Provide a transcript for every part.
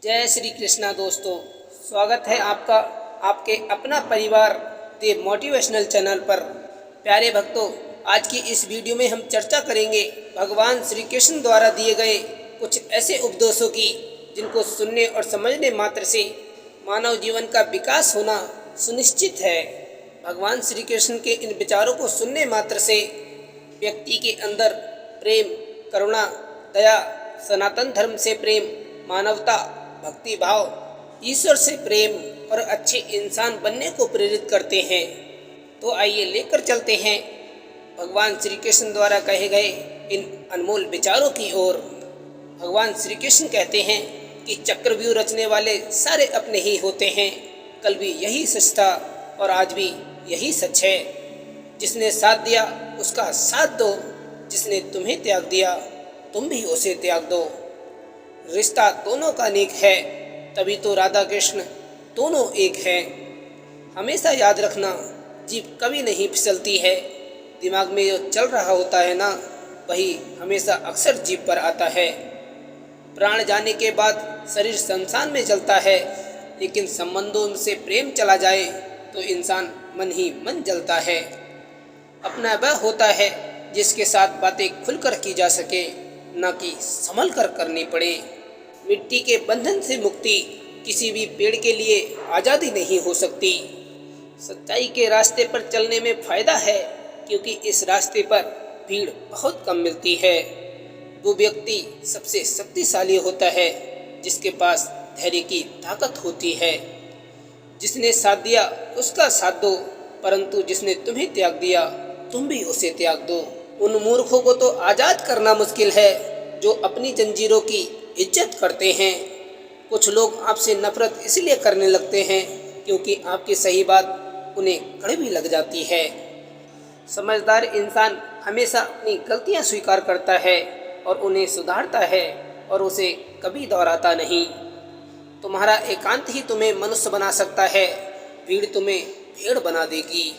जय श्री कृष्णा दोस्तों, स्वागत है आपका आपके अपना परिवार द मोटिवेशनल चैनल पर। प्यारे भक्तों, आज की इस वीडियो में हम चर्चा करेंगे भगवान श्री कृष्ण द्वारा दिए गए कुछ ऐसे उपदेशों की जिनको सुनने और समझने मात्र से मानव जीवन का विकास होना सुनिश्चित है। भगवान श्री कृष्ण के इन विचारों को सुनने मात्र से व्यक्ति के अंदर प्रेम, करुणा, दया, सनातन धर्म से प्रेम, मानवता, भक्ति भाव, ईश्वर से प्रेम और अच्छे इंसान बनने को प्रेरित करते हैं। तो आइए लेकर चलते हैं भगवान श्री कृष्ण द्वारा कहे गए इन अनमोल विचारों की ओर। भगवान श्री कृष्ण कहते हैं कि चक्रव्यूह रचने वाले सारे अपने ही होते हैं। कल भी यही सच था और आज भी यही सच है। जिसने साथ दिया उसका साथ दो, जिसने तुम्हें त्याग दिया तुम भी उसे त्याग दो। रिश्ता दोनों का नेक है, तभी तो राधा कृष्ण दोनों एक हैं। हमेशा याद रखना, जीभ कभी नहीं फिसलती है। दिमाग में जो चल रहा होता है ना, वही हमेशा अक्सर जीभ पर आता है। प्राण जाने के बाद शरीर शमशान में जलता है, लेकिन संबंधों से प्रेम चला जाए तो इंसान मन ही मन जलता है। अपना वह होता है जिसके साथ बातें खुलकर की जा सके, न कि संभल कर करनी पड़े। मिट्टी के बंधन से मुक्ति किसी भी पेड़ के लिए आज़ादी नहीं हो सकती। सच्चाई के रास्ते पर चलने में फायदा है, क्योंकि इस रास्ते पर भीड़ बहुत कम मिलती है। वो व्यक्ति सबसे शक्तिशाली होता है जिसके पास धैर्य की ताकत होती है। जिसने साथ दिया उसका साथ दो, परंतु जिसने तुम्हें त्याग दिया तुम भी उसे त्याग दो। उन मूर्खों को तो आज़ाद करना मुश्किल है जो अपनी जंजीरों की इज्जत करते हैं। कुछ लोग आपसे नफरत इसलिए करने लगते हैं क्योंकि आपकी सही बात उन्हें कड़वी लग जाती है। समझदार इंसान हमेशा अपनी गलतियां स्वीकार करता है और उन्हें सुधारता है और उसे कभी दोहराता नहीं। तुम्हारा एकांत ही तुम्हें मनुष्य बना सकता है, भीड़ तुम्हें भेड़ बना देगी।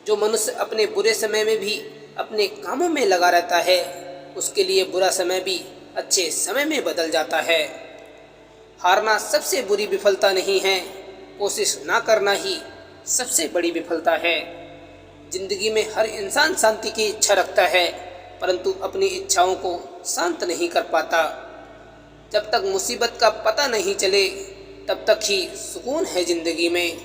जो मनुष्य अपने बुरे समय में भी अपने कामों में लगा रहता है, उसके लिए बुरा समय भी अच्छे समय में बदल जाता है। हारना सबसे बुरी विफलता नहीं है, कोशिश ना करना ही सबसे बड़ी विफलता है। जिंदगी में हर इंसान शांति की इच्छा रखता है, परंतु अपनी इच्छाओं को शांत नहीं कर पाता। जब तक मुसीबत का पता नहीं चले तब तक ही सुकून है जिंदगी में।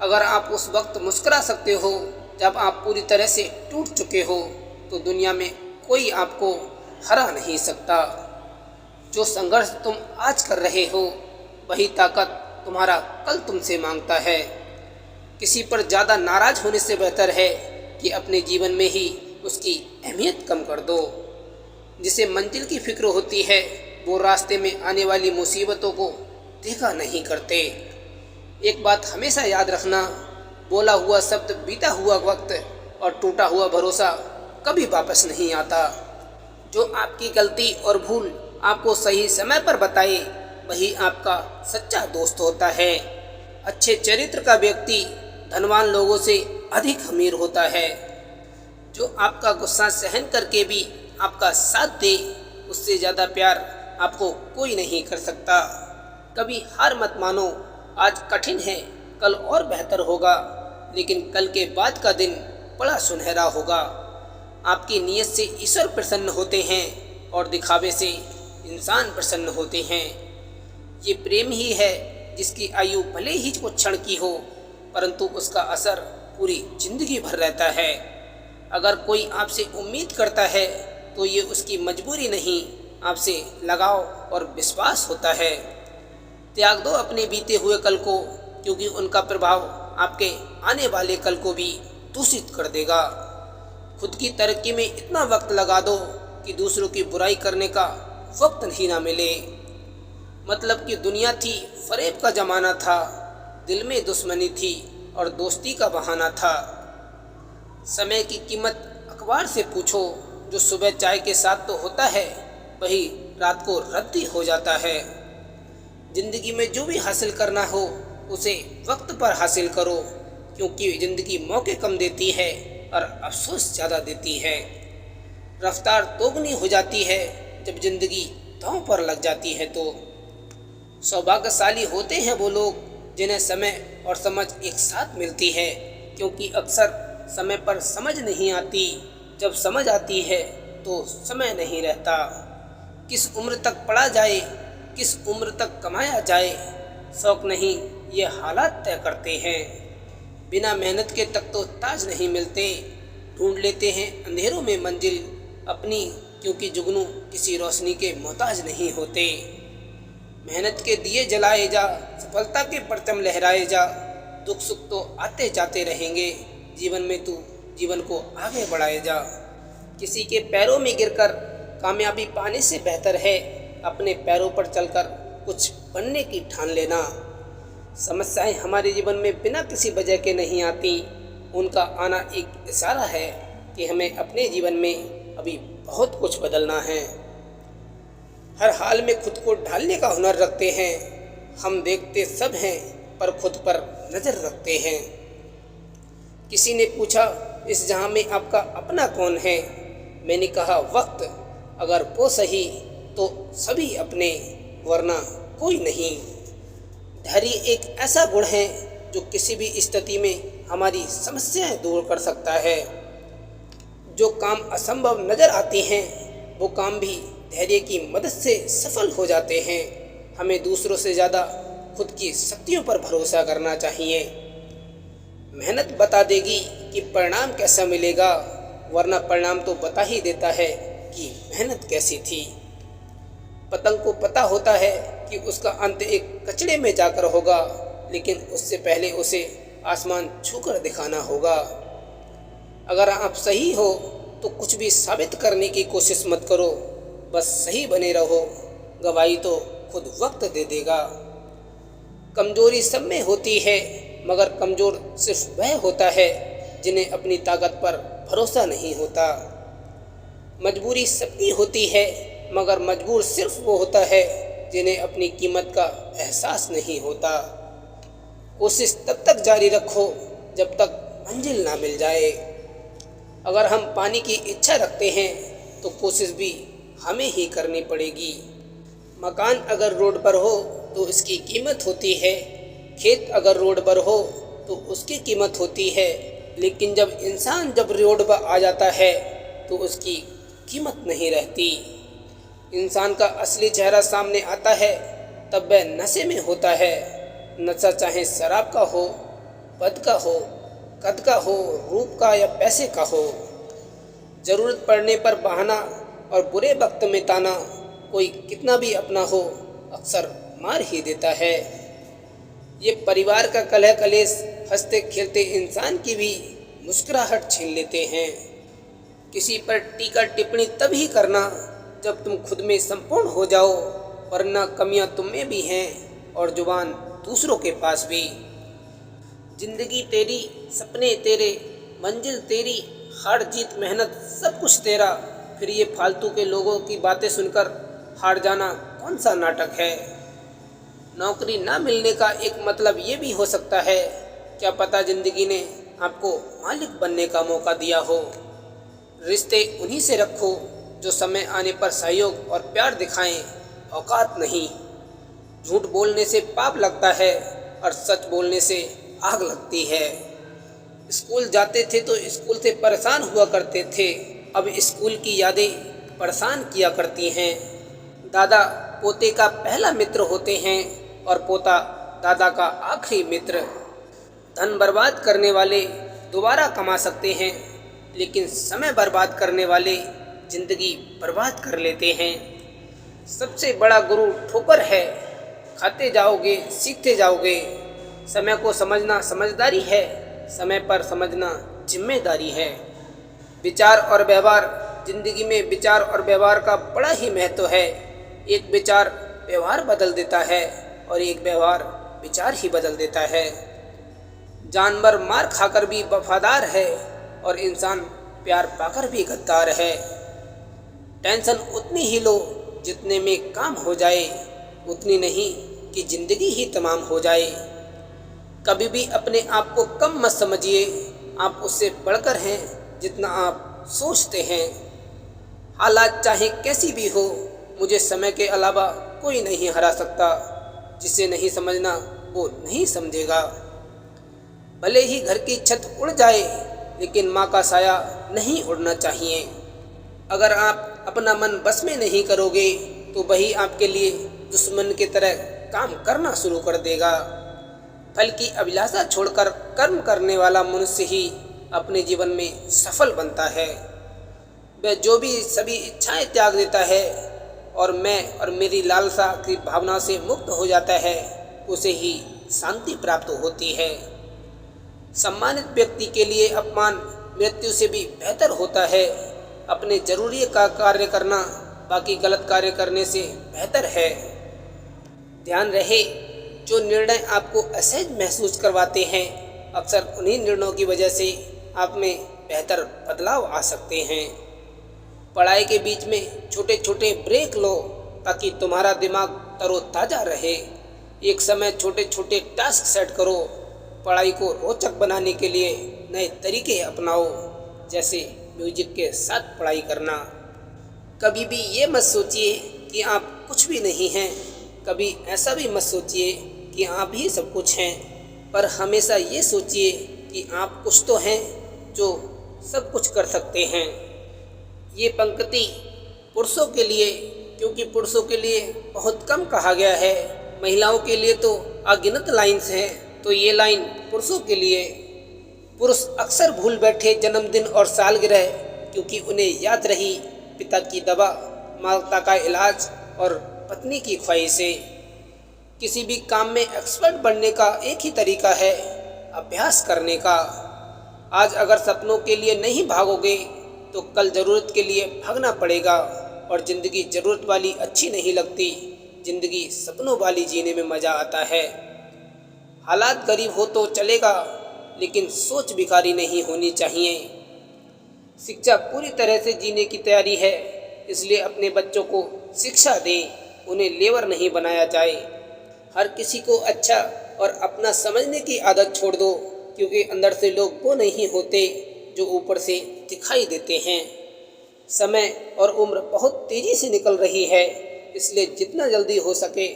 अगर आप उस वक्त मुस्कुरा सकते हो जब आप पूरी तरह से टूट चुके हो, तो दुनिया में कोई आपको हरा नहीं सकता। जो संघर्ष तुम आज कर रहे हो, वही ताकत तुम्हारा कल तुमसे मांगता है। किसी पर ज़्यादा नाराज होने से बेहतर है कि अपने जीवन में ही उसकी अहमियत कम कर दो। जिसे मंजिल की फिक्र होती है, वो रास्ते में आने वाली मुसीबतों को देखा नहीं करते। एक बात हमेशा याद रखना, बोला हुआ शब्द, बीता हुआ वक्त और टूटा हुआ भरोसा कभी वापस नहीं आता। जो आपकी गलती और भूल आपको सही समय पर बताए, वही आपका सच्चा दोस्त होता है। अच्छे चरित्र का व्यक्ति धनवान लोगों से अधिक अमीर होता है। जो आपका गुस्सा सहन करके भी आपका साथ दे, उससे ज़्यादा प्यार आपको कोई नहीं कर सकता। कभी हार मत मानो। आज कठिन है, कल और बेहतर होगा, लेकिन कल के बाद का दिन बड़ा सुनहरा होगा। आपकी नीयत से ईश्वर प्रसन्न होते हैं और दिखावे से इंसान प्रसन्न होते हैं। ये प्रेम ही है जिसकी आयु भले ही कुछ क्षण की हो, परंतु उसका असर पूरी जिंदगी भर रहता है। अगर कोई आपसे उम्मीद करता है तो ये उसकी मजबूरी नहीं, आपसे लगाव और विश्वास होता है। त्याग दो अपने बीते हुए कल को, क्योंकि उनका प्रभाव आपके आने वाले कल को भी दूषित कर देगा। खुद की तरक्की में इतना वक्त लगा दो कि दूसरों की बुराई करने का वक्त ही ना मिले। मतलब कि दुनिया थी, फरेब का ज़माना था, दिल में दुश्मनी थी और दोस्ती का बहाना था। समय की कीमत अखबार से पूछो, जो सुबह चाय के साथ तो होता है, वही रात को रद्दी हो जाता है। जिंदगी में जो भी हासिल करना हो, उसे वक्त पर हासिल करो, क्योंकि ज़िंदगी मौके कम देती है और अफसोस ज़्यादा देती है। रफ्तार दोगुनी हो जाती है जब ज़िंदगी दांव पर लग जाती है। तो सौभाग्यशाली होते हैं वो लोग जिन्हें समय और समझ एक साथ मिलती है, क्योंकि अक्सर समय पर समझ नहीं आती, जब समझ आती है तो समय नहीं रहता। किस उम्र तक पढ़ा जाए, किस उम्र तक कमाया जाए, शौक नहीं ये हालात तय करते हैं। बिना मेहनत के तक तो ताज नहीं मिलते, ढूंढ लेते हैं अंधेरों में मंजिल अपनी, क्योंकि जुगनू किसी रोशनी के मोहताज नहीं होते। मेहनत के दिए जलाए जा, सफलता के परचम लहराए जा, दुख सुख तो आते जाते रहेंगे, जीवन में तू जीवन को आगे बढ़ाए जा। किसी के पैरों में गिरकर कामयाबी पाने से बेहतर है अपने पैरों पर चलकर कुछ बनने की ठान लेना। समस्याएं हमारे जीवन में बिना किसी वजह के नहीं आती, उनका आना एक इशारा है कि हमें अपने जीवन में अभी बहुत कुछ बदलना है। हर हाल में खुद को ढालने का हुनर रखते हैं, हम देखते सब हैं पर खुद पर नज़र रखते हैं। किसी ने पूछा इस जहां में आपका अपना कौन है, मैंने कहा वक्त, अगर वो सही तो सभी अपने, वरना कोई नहीं। धैर्य एक ऐसा गुण है जो किसी भी स्थिति में हमारी समस्याएं दूर कर सकता है। जो काम असंभव नजर आते हैं वो काम भी धैर्य की मदद से सफल हो जाते हैं। हमें दूसरों से ज़्यादा खुद की शक्तियों पर भरोसा करना चाहिए। मेहनत बता देगी कि परिणाम कैसा मिलेगा, वरना परिणाम तो बता ही देता है कि मेहनत कैसी थी। पतंग को पता होता है कि उसका अंत एक कचड़े में जाकर होगा, लेकिन उससे पहले उसे आसमान छूकर दिखाना होगा। अगर आप सही हो तो कुछ भी साबित करने की कोशिश मत करो, बस सही बने रहो, गवाही तो खुद वक्त दे देगा। कमजोरी सब में होती है, मगर कमज़ोर सिर्फ वह होता है जिन्हें अपनी ताकत पर भरोसा नहीं होता। मजबूरी सबकी होती है, मगर मजबूर सिर्फ वो होता है जिन्हें अपनी कीमत का एहसास नहीं होता। कोशिश तब तक जारी रखो जब तक मंजिल ना मिल जाए। अगर हम पानी की इच्छा रखते हैं तो कोशिश भी हमें ही करनी पड़ेगी। मकान अगर रोड पर हो तो इसकी कीमत होती है, खेत अगर रोड पर हो तो उसकी कीमत होती है, लेकिन जब इंसान रोड पर आ जाता है तो उसकी कीमत नहीं रहती। इंसान का असली चेहरा सामने आता है तब वह नशे में होता है। नशा चाहे शराब का हो, पद का हो, कद का हो, रूप का या पैसे का हो। ज़रूरत पड़ने पर बहाना और बुरे वक्त में ताना, कोई कितना भी अपना हो अक्सर मार ही देता है। ये परिवार का कलह कलेश हंसते खेलते इंसान की भी मुस्कुराहट छीन लेते हैं। किसी पर टीका टिप्पणी तभी करना जब तुम खुद में संपूर्ण हो जाओ, वरना कमियां तुम में भी हैं और जुबान दूसरों के पास भी। जिंदगी तेरी, सपने तेरे, मंजिल तेरी, हार जीत मेहनत सब कुछ तेरा, फिर ये फालतू के लोगों की बातें सुनकर हार जाना कौन सा नाटक है। नौकरी ना मिलने का एक मतलब ये भी हो सकता है, क्या पता जिंदगी ने आपको मालिक बनने का मौका दिया हो। रिश्ते उन्हीं से रखो जो समय आने पर सहयोग और प्यार दिखाएं, औकात नहीं। झूठ बोलने से पाप लगता है और सच बोलने से आग लगती है। स्कूल जाते थे तो स्कूल से परेशान हुआ करते थे, अब स्कूल की यादें परेशान किया करती हैं। दादा पोते का पहला मित्र होते हैं और पोता दादा का आखिरी मित्र। धन बर्बाद करने वाले दोबारा कमा सकते हैं, लेकिन समय बर्बाद करने वाले जिंदगी बर्बाद कर लेते हैं। सबसे बड़ा गुरु ठोकर है, खाते जाओगे सीखते जाओगे। समय को समझना समझदारी है, समय पर समझना जिम्मेदारी है। विचार और व्यवहार, जिंदगी में विचार और व्यवहार का बड़ा ही महत्व है। एक विचार व्यवहार बदल देता है और एक व्यवहार विचार ही बदल देता है। जानवर मार खाकर भी वफादार है और इंसान प्यार पाकर भी गद्दार है। टेंशन उतनी ही लो जितने में काम हो जाए, उतनी नहीं कि जिंदगी ही तमाम हो जाए। कभी भी अपने आप को कम मत समझिए, आप उससे बढ़कर हैं जितना आप सोचते हैं। हालात चाहे कैसी भी हो, मुझे समय के अलावा कोई नहीं हरा सकता। जिसे नहीं समझना वो नहीं समझेगा। भले ही घर की छत उड़ जाए, लेकिन माँ का साया नहीं उड़ना चाहिए। अगर आप अपना मन बस में नहीं करोगे तो वही आपके लिए दुश्मन की तरह काम करना शुरू कर देगा। फल की अभिलाषा छोड़कर कर्म करने वाला मनुष्य ही अपने जीवन में सफल बनता है। वह जो भी सभी इच्छाएं त्याग देता है और मैं और मेरी लालसा की भावना से मुक्त हो जाता है, उसे ही शांति प्राप्त होती है। सम्मानित व्यक्ति के लिए अपमान मृत्यु से भी बेहतर होता है। अपने जरूरी का कार्य करना बाकी गलत कार्य करने से बेहतर है। ध्यान रहे, जो निर्णय आपको असहज महसूस करवाते हैं, अक्सर उन्हीं निर्णयों की वजह से आप में बेहतर बदलाव आ सकते हैं। पढ़ाई के बीच में छोटे छोटे ब्रेक लो ताकि तुम्हारा दिमाग तरोताज़ा रहे। एक समय छोटे छोटे टास्क सेट करो। पढ़ाई को रोचक बनाने के लिए नए तरीके अपनाओ, जैसे म्यूजिक के साथ पढ़ाई करना। कभी भी ये मत सोचिए कि आप कुछ भी नहीं हैं। कभी ऐसा भी मत सोचिए कि आप ही सब कुछ हैं, पर हमेशा ये सोचिए कि आप कुछ तो हैं जो सब कुछ कर सकते हैं। ये पंक्ति पुरुषों के लिए, क्योंकि पुरुषों के लिए बहुत कम कहा गया है। महिलाओं के लिए तो अगिनत लाइन्स हैं, तो ये लाइन पुरुषों के लिए। पुरुष अक्सर भूल बैठे जन्मदिन और सालगिरह, क्योंकि उन्हें याद रही पिता की दवा, माता का इलाज और पत्नी की ख्वाहिशें। किसी भी काम में एक्सपर्ट बनने का एक ही तरीका है, अभ्यास करने का। आज अगर सपनों के लिए नहीं भागोगे तो कल ज़रूरत के लिए भागना पड़ेगा। और ज़िंदगी ज़रूरत वाली अच्छी नहीं लगती, ज़िंदगी सपनों वाली जीने में मज़ा आता है। हालात गरीब हो तो चलेगा, लेकिन सोच भिखारी नहीं होनी चाहिए। शिक्षा पूरी तरह से जीने की तैयारी है, इसलिए अपने बच्चों को शिक्षा दें, उन्हें लेबर नहीं बनाया जाए। हर किसी को अच्छा और अपना समझने की आदत छोड़ दो, क्योंकि अंदर से लोग वो नहीं होते जो ऊपर से दिखाई देते हैं। समय और उम्र बहुत तेज़ी से निकल रही है, इसलिए जितना जल्दी हो सके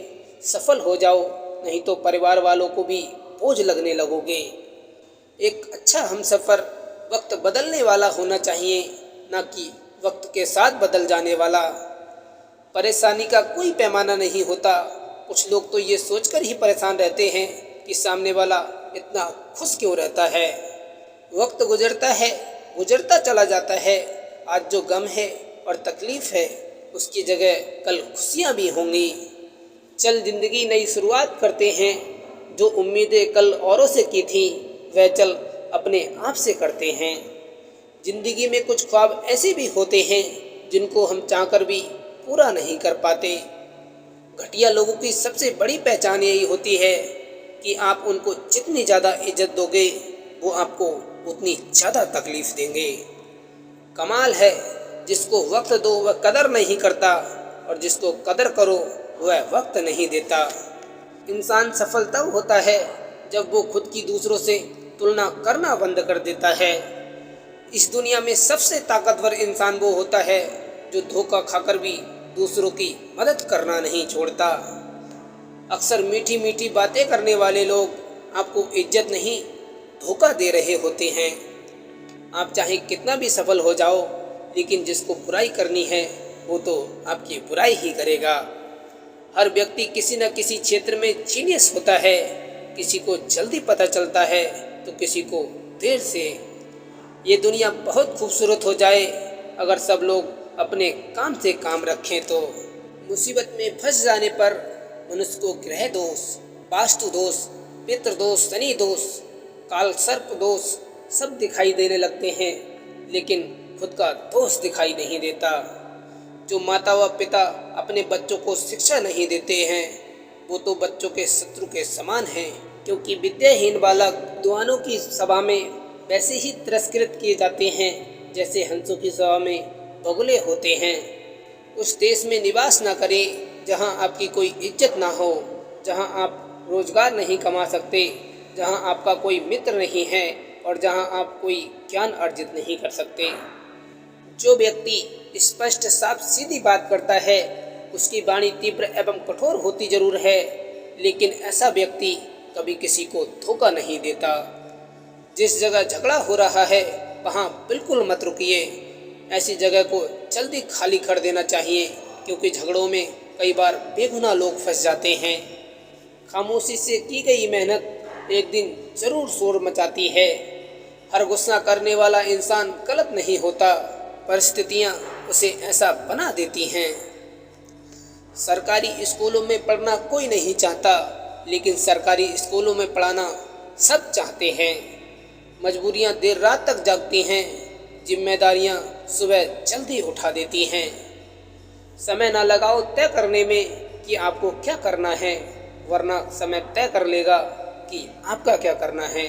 सफल हो जाओ, नहीं तो परिवार वालों को भी बोझ लगने लगोगे। एक अच्छा हमसफ़र वक्त बदलने वाला होना चाहिए, ना कि वक्त के साथ बदल जाने वाला। परेशानी का कोई पैमाना नहीं होता। कुछ लोग तो ये सोचकर ही परेशान रहते हैं कि सामने वाला इतना खुश क्यों रहता है। वक्त गुजरता है, गुजरता चला जाता है। आज जो गम है और तकलीफ़ है, उसकी जगह कल खुशियाँ भी होंगी। चल ज़िंदगी नई शुरुआत करते हैं। जो उम्मीदें कल औरों से की थी, वह चल अपने आप से करते हैं। ज़िंदगी में कुछ ख्वाब ऐसे भी होते हैं जिनको हम चाहकर भी पूरा नहीं कर पाते। घटिया लोगों की सबसे बड़ी पहचान यही होती है कि आप उनको जितनी ज़्यादा इज्जत दोगे, वो आपको उतनी ज़्यादा तकलीफ़ देंगे। कमाल है, जिसको वक्त दो वह कदर नहीं करता, और जिसको कदर करो वह वक्त नहीं देता। इंसान सफल तब होता है जब वो खुद की दूसरों से तुलना करना बंद कर देता है। इस दुनिया में सबसे ताकतवर इंसान वो होता है जो धोखा खाकर भी दूसरों की मदद करना नहीं छोड़ता। अक्सर मीठी मीठी बातें करने वाले लोग आपको इज्जत नहीं, धोखा दे रहे होते हैं। आप चाहे कितना भी सफल हो जाओ, लेकिन जिसको बुराई करनी है वो तो आपकी बुराई ही करेगा। हर व्यक्ति किसी न किसी क्षेत्र में जीनियस होता है। किसी को जल्दी पता चलता है तो किसी को देर से। ये दुनिया बहुत खूबसूरत हो जाए अगर सब लोग अपने काम से काम रखें तो। मुसीबत में फंस जाने पर मनुष्य को ग्रह दोष, वास्तु दोष, पितृ दोष, शनि दोष, काल सर्प दोष सब दिखाई देने लगते हैं, लेकिन खुद का दोष दिखाई नहीं देता। जो माता व पिता अपने बच्चों को शिक्षा नहीं देते हैं, वो तो बच्चों के शत्रु के समान हैं, क्योंकि विद्याहीन बालक विद्वानों की सभा में वैसे ही तिरस्कृत किए जाते हैं जैसे हंसों की सभा में बगुले होते हैं। उस देश में निवास न करें जहां आपकी कोई इज्जत ना हो, जहां आप रोजगार नहीं कमा सकते, जहां आपका कोई मित्र नहीं है और जहां आप कोई ज्ञान अर्जित नहीं कर सकते। जो व्यक्ति स्पष्ट साफ सीधी बात करता है, उसकी वाणी तीव्र एवं कठोर होती जरूर है, लेकिन ऐसा व्यक्ति कभी किसी को धोखा नहीं देता। जिस जगह झगड़ा हो रहा है वहाँ बिल्कुल मत रुकिए। ऐसी जगह को जल्दी खाली कर देना चाहिए, क्योंकि झगड़ों में कई बार बेगुनाह लोग फंस जाते हैं। खामोशी से की गई मेहनत एक दिन जरूर शोर मचाती है। हर गुस्सा करने वाला इंसान गलत नहीं होता, परिस्थितियाँ उसे ऐसा बना देती हैं। सरकारी स्कूलों में पढ़ना कोई नहीं चाहता, लेकिन सरकारी स्कूलों में पढ़ाना सब चाहते हैं। मजबूरियाँ देर रात तक जागती हैं, जिम्मेदारियाँ सुबह जल्दी उठा देती हैं। समय ना लगाओ तय करने में कि आपको क्या करना है, वरना समय तय कर लेगा कि आपका क्या करना है।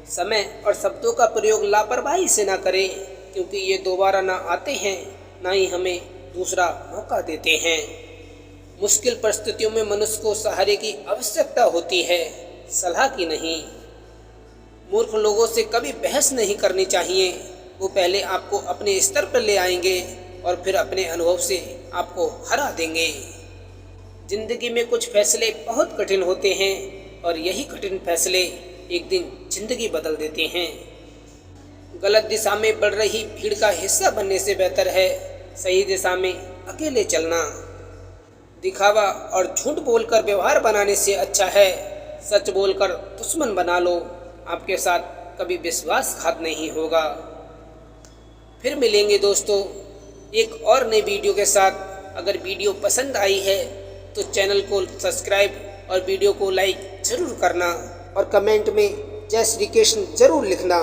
समय और शब्दों का प्रयोग लापरवाही से ना करें, क्योंकि ये दोबारा ना आते हैं, ना ही हमें दूसरा मौका देते हैं। मुश्किल परिस्थितियों में मनुष्य को सहारे की आवश्यकता होती है, सलाह की नहीं। मूर्ख लोगों से कभी बहस नहीं करनी चाहिए। वो पहले आपको अपने स्तर पर ले आएंगे और फिर अपने अनुभव से आपको हरा देंगे। जिंदगी में कुछ फैसले बहुत कठिन होते हैं और यही कठिन फैसले एक दिन जिंदगी बदल देते हैं। गलत दिशा में बढ़ रही भीड़ का हिस्सा बनने से बेहतर है सही दिशा में अकेले चलना। दिखावा और झूठ बोलकर व्यवहार बनाने से अच्छा है सच बोलकर दुश्मन बना लो। आपके साथ कभी विश्वासघात नहीं होगा। फिर मिलेंगे दोस्तों एक और नई वीडियो के साथ। अगर वीडियो पसंद आई है तो चैनल को सब्सक्राइब और वीडियो को लाइक ज़रूर करना और कमेंट में जय श्री कृष्ण ज़रूर लिखना।